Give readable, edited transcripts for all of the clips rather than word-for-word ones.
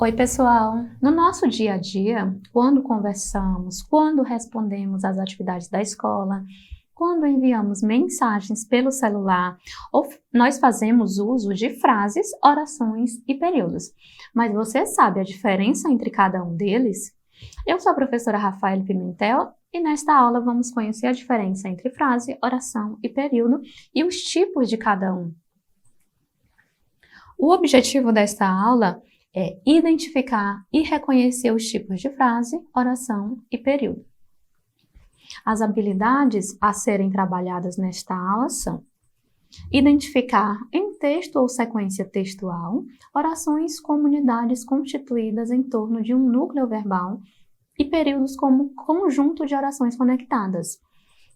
Oi, pessoal! No nosso dia a dia, quando conversamos, quando respondemos às atividades da escola, quando enviamos mensagens pelo celular, ou nós fazemos uso de frases, orações e períodos. Mas você sabe a diferença entre cada um deles? Eu sou a professora Rafaela Pimentel e nesta aula vamos conhecer a diferença entre frase, oração e período e os tipos de cada um. O objetivo desta aula é identificar e reconhecer os tipos de frase, oração e período. As habilidades a serem trabalhadas nesta aula são: identificar em texto ou sequência textual orações como unidades constituídas em torno de um núcleo verbal e períodos como conjunto de orações conectadas.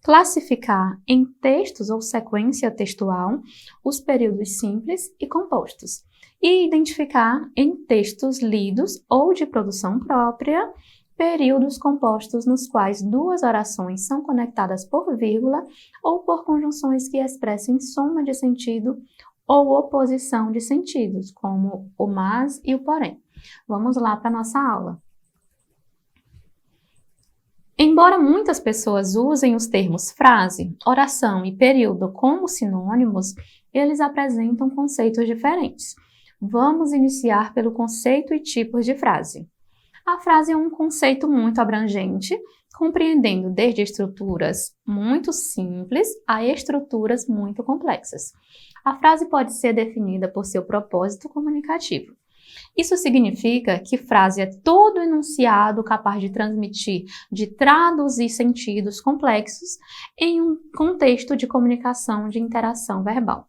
Classificar em textos ou sequência textual os períodos simples e compostos. E identificar em textos lidos ou de produção própria períodos compostos nos quais duas orações são conectadas por vírgula ou por conjunções que expressem soma de sentido ou oposição de sentidos, como o mas e o porém. Vamos lá para a nossa aula. Embora muitas pessoas usem os termos frase, oração e período como sinônimos, eles apresentam conceitos diferentes. Vamos iniciar pelo conceito e tipos de frase. A frase é um conceito muito abrangente, compreendendo desde estruturas muito simples a estruturas muito complexas. A frase pode ser definida por seu propósito comunicativo. Isso significa que frase é todo enunciado capaz de transmitir, de traduzir sentidos complexos em um contexto de comunicação de interação verbal.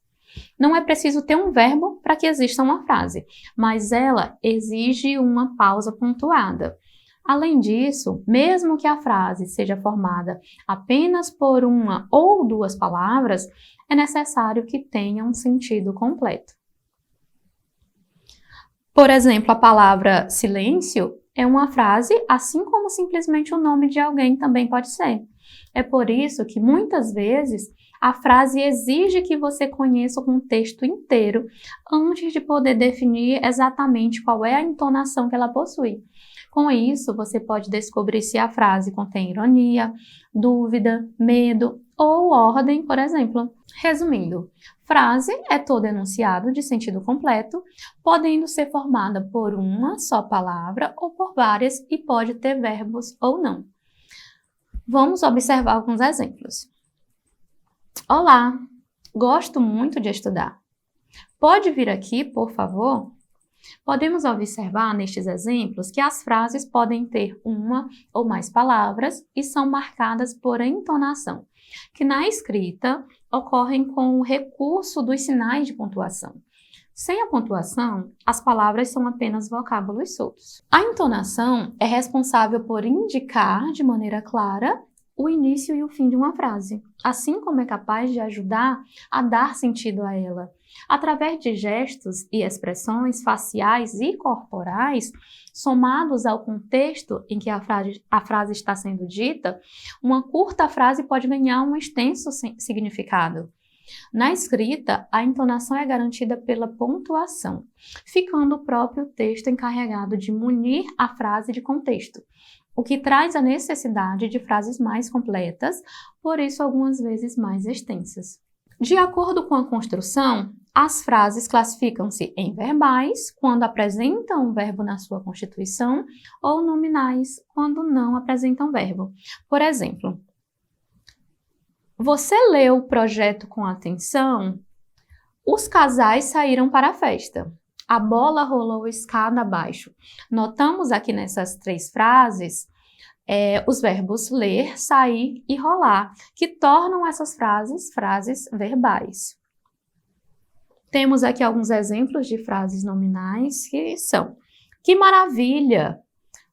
Não é preciso ter um verbo para que exista uma frase, mas ela exige uma pausa pontuada. Além disso, mesmo que a frase seja formada apenas por uma ou duas palavras, é necessário que tenha um sentido completo. Por exemplo, a palavra silêncio é uma frase, assim como simplesmente o nome de alguém também pode ser. É por isso que muitas vezes a frase exige que você conheça o contexto inteiro antes de poder definir exatamente qual é a entonação que ela possui. Com isso, você pode descobrir se a frase contém ironia, dúvida, medo ou ordem, por exemplo. Resumindo, frase é todo enunciado de sentido completo, podendo ser formada por uma só palavra ou por várias e pode ter verbos ou não. Vamos observar alguns exemplos. Olá, gosto muito de estudar. Pode vir aqui, por favor? Podemos observar nestes exemplos que as frases podem ter uma ou mais palavras e são marcadas por entonação, que na escrita ocorrem com o recurso dos sinais de pontuação. Sem a pontuação, as palavras são apenas vocábulos soltos. A entonação é responsável por indicar de maneira clara o início e o fim de uma frase, assim como é capaz de ajudar a dar sentido a ela. Através de gestos e expressões faciais e corporais, somados ao contexto em que a frase está sendo dita, uma curta frase pode ganhar um extenso significado. Na escrita, a entonação é garantida pela pontuação, ficando o próprio texto encarregado de munir a frase de contexto, o que traz a necessidade de frases mais completas, por isso algumas vezes mais extensas. De acordo com a construção, as frases classificam-se em verbais, quando apresentam um verbo na sua constituição, ou nominais, quando não apresentam verbo. Por exemplo, você leu o projeto com atenção? Os casais saíram para a festa. A bola rolou escada abaixo. Notamos aqui nessas três frases os verbos ler, sair e rolar, que tornam essas frases verbais. Temos aqui alguns exemplos de frases nominais que são: que maravilha!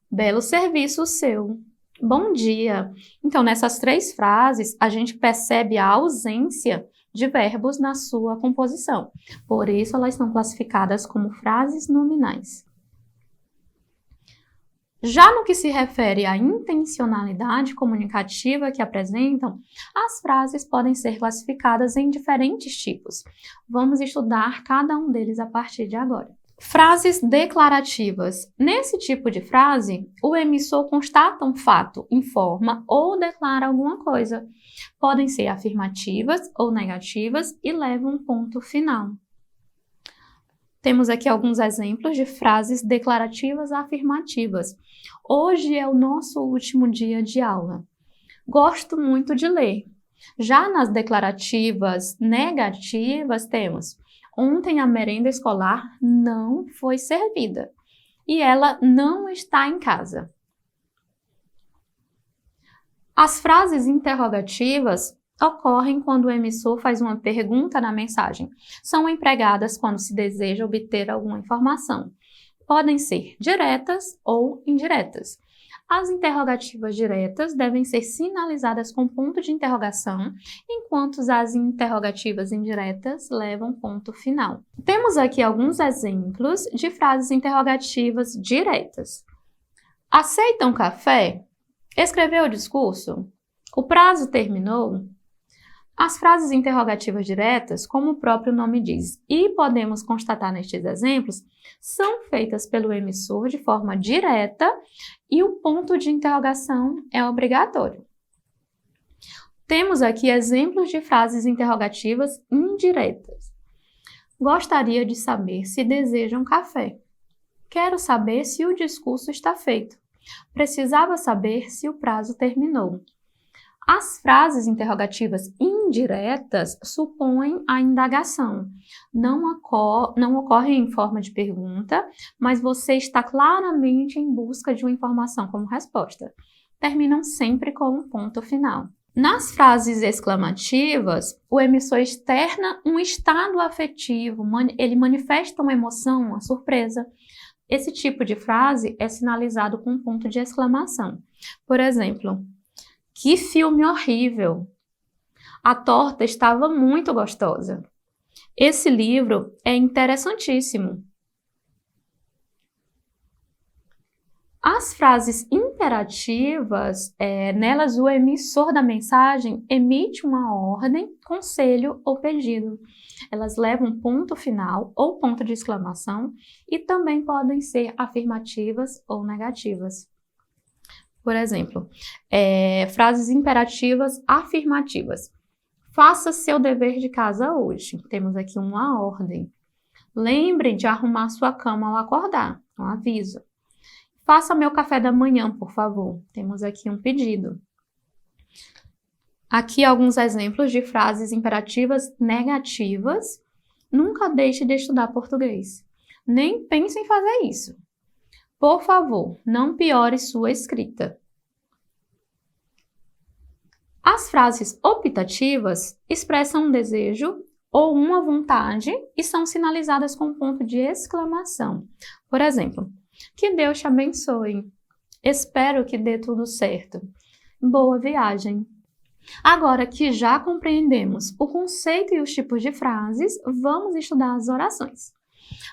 Belo serviço seu! Bom dia! Então, nessas três frases, a gente percebe a ausência de verbos na sua composição. Por isso, elas são classificadas como frases nominais. Já no que se refere à intencionalidade comunicativa que apresentam, as frases podem ser classificadas em diferentes tipos. Vamos estudar cada um deles a partir de agora. Frases declarativas. Nesse tipo de frase, o emissor constata um fato, informa ou declara alguma coisa. Podem ser afirmativas ou negativas e levam um ponto final. Temos aqui alguns exemplos de frases declarativas afirmativas. Hoje é o nosso último dia de aula. Gosto muito de ler. Já nas declarativas negativas temos: ontem a merenda escolar não foi servida e ela não está em casa. As frases interrogativas ocorrem quando o emissor faz uma pergunta na mensagem. São empregadas quando se deseja obter alguma informação. Podem ser diretas ou indiretas. As interrogativas diretas devem ser sinalizadas com ponto de interrogação, enquanto as interrogativas indiretas levam ponto final. Temos aqui alguns exemplos de frases interrogativas diretas. Aceitam café? Escreveu o discurso? O prazo terminou? As frases interrogativas diretas, como o próprio nome diz, e podemos constatar nestes exemplos, são feitas pelo emissor de forma direta e o ponto de interrogação é obrigatório. Temos aqui exemplos de frases interrogativas indiretas. Gostaria de saber se desejam café. Quero saber se o discurso está feito. Precisava saber se o prazo terminou. As frases interrogativas indiretas supõem a indagação. Não ocorrem em forma de pergunta, mas você está claramente em busca de uma informação como resposta. Terminam sempre com um ponto final. Nas frases exclamativas, o emissor externa um estado afetivo, ele manifesta uma emoção, uma surpresa. Esse tipo de frase é sinalizado com um ponto de exclamação. Por exemplo, que filme horrível! A torta estava muito gostosa. Esse livro é interessantíssimo. As frases imperativas, nelas o emissor da mensagem emite uma ordem, conselho ou pedido. Elas levam um ponto final ou ponto de exclamação e também podem ser afirmativas ou negativas. Por exemplo, frases imperativas afirmativas. Faça seu dever de casa hoje. Temos aqui uma ordem. Lembre de arrumar sua cama ao acordar. Um aviso. Faça meu café da manhã, por favor. Temos aqui um pedido. Aqui alguns exemplos de frases imperativas negativas. Nunca deixe de estudar português. Nem pense em fazer isso. Por favor, não piore sua escrita. As frases optativas expressam um desejo ou uma vontade e são sinalizadas com um ponto de exclamação. Por exemplo, que Deus te abençoe. Espero que dê tudo certo. Boa viagem. Agora que já compreendemos o conceito e os tipos de frases, vamos estudar as orações.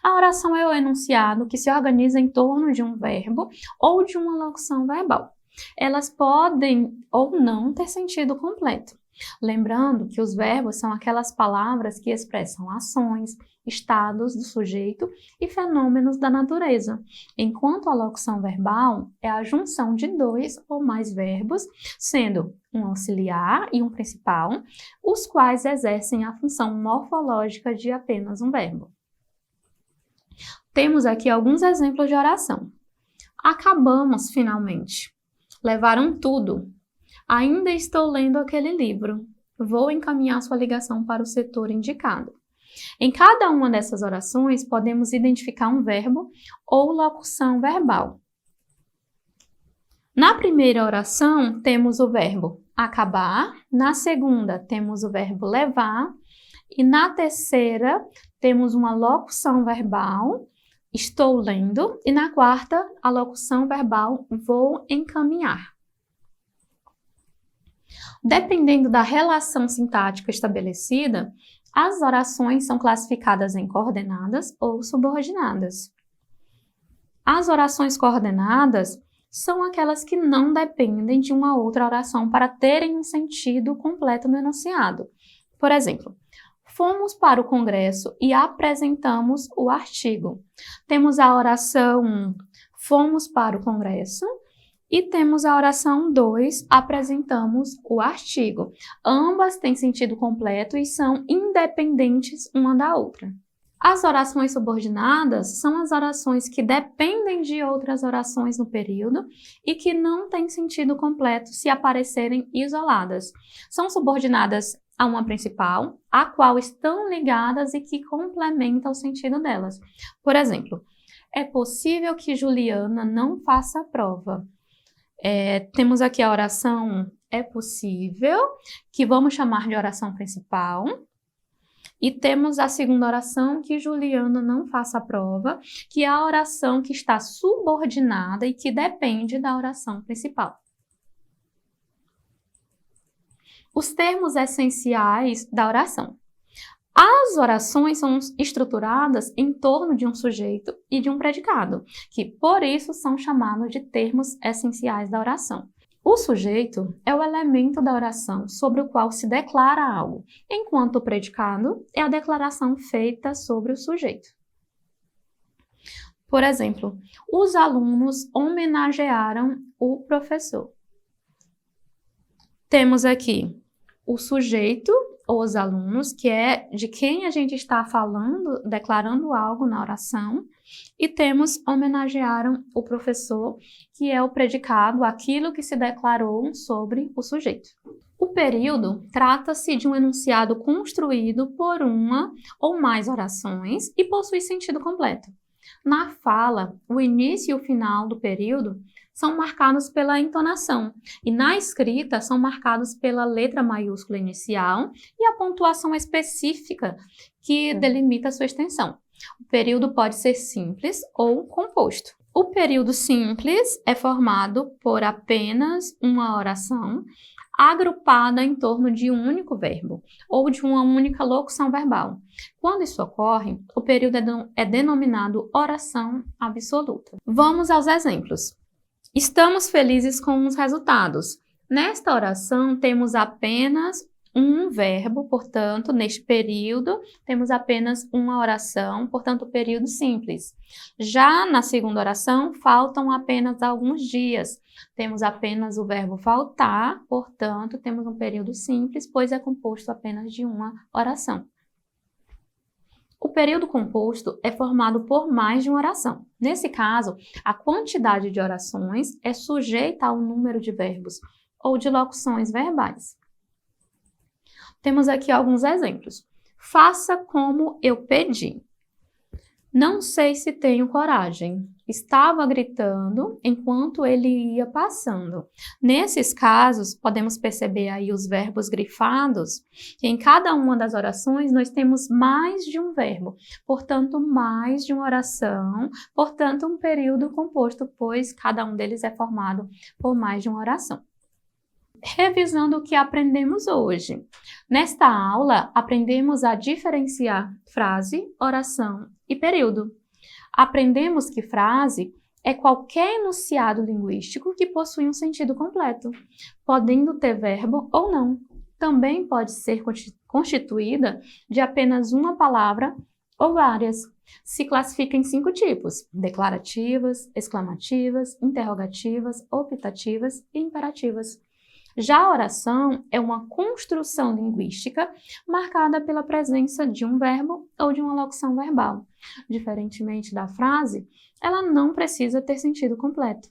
A oração é o enunciado que se organiza em torno de um verbo ou de uma locução verbal. Elas podem ou não ter sentido completo. Lembrando que os verbos são aquelas palavras que expressam ações, estados do sujeito e fenômenos da natureza, enquanto a locução verbal é a junção de dois ou mais verbos, sendo um auxiliar e um principal, os quais exercem a função morfológica de apenas um verbo. Temos aqui alguns exemplos de oração. Acabamos finalmente. Levaram tudo. Ainda estou lendo aquele livro. Vou encaminhar sua ligação para o setor indicado. Em cada uma dessas orações, podemos identificar um verbo ou locução verbal. Na primeira oração, temos o verbo acabar. Na segunda, temos o verbo levar. E na terceira, temos uma locução verbal, estou lendo. E na quarta, a locução verbal, vou encaminhar. Dependendo da relação sintática estabelecida, as orações são classificadas em coordenadas ou subordinadas. As orações coordenadas são aquelas que não dependem de uma outra oração para terem um sentido completo no enunciado. Por exemplo, Fomos para o congresso e apresentamos o artigo. Temos a oração fomos para o congresso e temos a oração 2, apresentamos o artigo. Ambas têm sentido completo e são independentes uma da outra. As orações subordinadas são as orações que dependem de outras orações no período e que não têm sentido completo se aparecerem isoladas. São subordinadas a uma principal, a qual estão ligadas e que complementam o sentido delas. Por exemplo, é possível que Juliana não faça a prova. Temos aqui a oração é possível, que vamos chamar de oração principal. E temos a segunda oração, que Juliana não faça a prova, que é a oração que está subordinada e que depende da oração principal. Os termos essenciais da oração. As orações são estruturadas em torno de um sujeito e de um predicado, que por isso são chamados de termos essenciais da oração. O sujeito é o elemento da oração sobre o qual se declara algo, enquanto o predicado é a declaração feita sobre o sujeito. Por exemplo, os alunos homenagearam o professor. Temos aqui o sujeito, ou os alunos, que é de quem a gente está falando, declarando algo na oração, e temos homenagearam o professor, que é o predicado, aquilo que se declarou sobre o sujeito. O período trata-se de um enunciado construído por uma ou mais orações e possui sentido completo. Na fala, o início e o final do período são marcados pela entonação e na escrita são marcados pela letra maiúscula inicial e a pontuação específica que delimita sua extensão. O período pode ser simples ou composto. O período simples é formado por apenas uma oração agrupada em torno de um único verbo ou de uma única locução verbal. Quando isso ocorre, o período é denominado oração absoluta. Vamos aos exemplos. Estamos felizes com os resultados. Nesta oração, temos apenas um verbo, portanto, neste período, temos apenas uma oração, portanto, período simples. Já na segunda oração, faltam apenas alguns dias. Temos apenas o verbo faltar, portanto, temos um período simples, pois é composto apenas de uma oração. O período composto é formado por mais de uma oração. Nesse caso, a quantidade de orações é sujeita ao número de verbos ou de locuções verbais. Temos aqui alguns exemplos. Faça como eu pedi. Não sei se tenho coragem. Estava gritando enquanto ele ia passando. Nesses casos, podemos perceber aí os verbos grifados, que em cada uma das orações nós temos mais de um verbo, portanto, mais de uma oração, portanto, um período composto, pois cada um deles é formado por mais de uma oração. Revisando o que aprendemos hoje. Nesta aula, aprendemos a diferenciar frase, oração e período. Aprendemos que frase é qualquer enunciado linguístico que possui um sentido completo, podendo ter verbo ou não. Também pode ser constituída de apenas uma palavra ou várias. Se classifica em 5 tipos: declarativas, exclamativas, interrogativas, optativas e imperativas. Já a oração é uma construção linguística marcada pela presença de um verbo ou de uma locução verbal. Diferentemente da frase, ela não precisa ter sentido completo.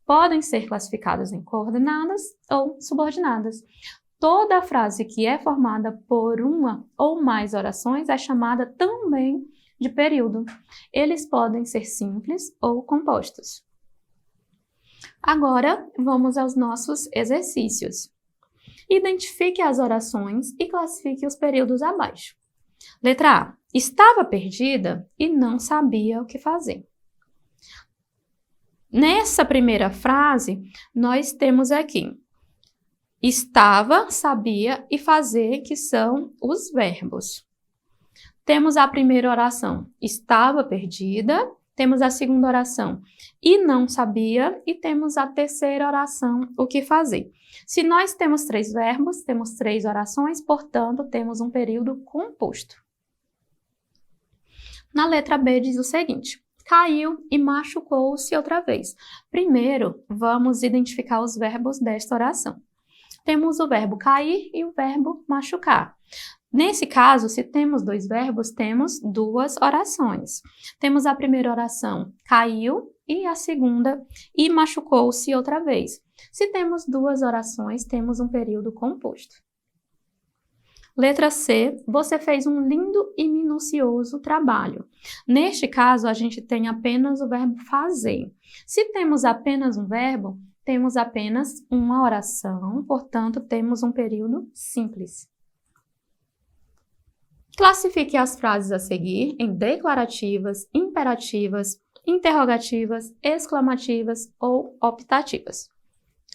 Podem ser classificadas em coordenadas ou subordinadas. Toda frase que é formada por uma ou mais orações é chamada também de período. Eles podem ser simples ou compostos. Agora, vamos aos nossos exercícios. Identifique as orações e classifique os períodos abaixo. Letra A. Estava perdida e não sabia o que fazer. Nessa primeira frase, nós temos aqui estava, sabia e fazer, que são os verbos. Temos a primeira oração. Estava perdida Temos a segunda oração, e não sabia, e temos a terceira oração, o que fazer. Se nós temos 3 verbos, temos 3 orações, portanto, temos um período composto. Na letra B diz o seguinte: caiu e machucou-se outra vez. Primeiro, vamos identificar os verbos desta oração. Temos o verbo cair e o verbo machucar. Nesse caso, se temos 2 verbos, temos 2 orações. Temos a primeira oração, caiu, e a segunda, e machucou-se outra vez. Se temos 2 orações, temos um período composto. Letra C, você fez um lindo e minucioso trabalho. Neste caso, a gente tem apenas o verbo fazer. Se temos apenas um verbo, temos apenas uma oração, portanto, temos um período simples. Classifique as frases a seguir em declarativas, imperativas, interrogativas, exclamativas ou optativas.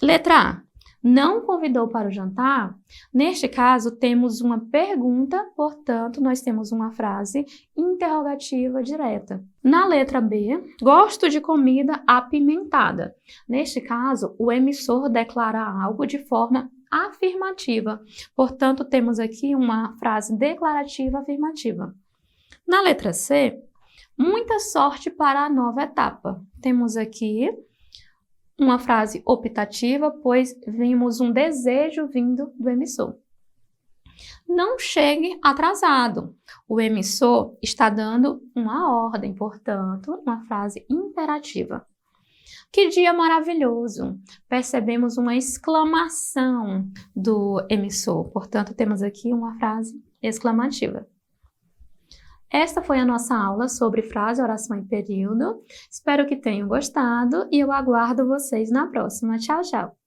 Letra A. Não convidou para o jantar? Neste caso, temos uma pergunta, portanto, nós temos uma frase interrogativa direta. Na letra B, gosto de comida apimentada. Neste caso, o emissor declara algo de forma afirmativa. Portanto, temos aqui uma frase declarativa afirmativa. Na letra C, muita sorte para a nova etapa. Temos aqui uma frase optativa, pois vimos um desejo vindo do emissor. Não chegue atrasado. O emissor está dando uma ordem, portanto, uma frase imperativa. Que dia maravilhoso! Percebemos uma exclamação do emissor, portanto, temos aqui uma frase exclamativa. Esta foi a nossa aula sobre frase, oração e período. Espero que tenham gostado e eu aguardo vocês na próxima. Tchau, tchau!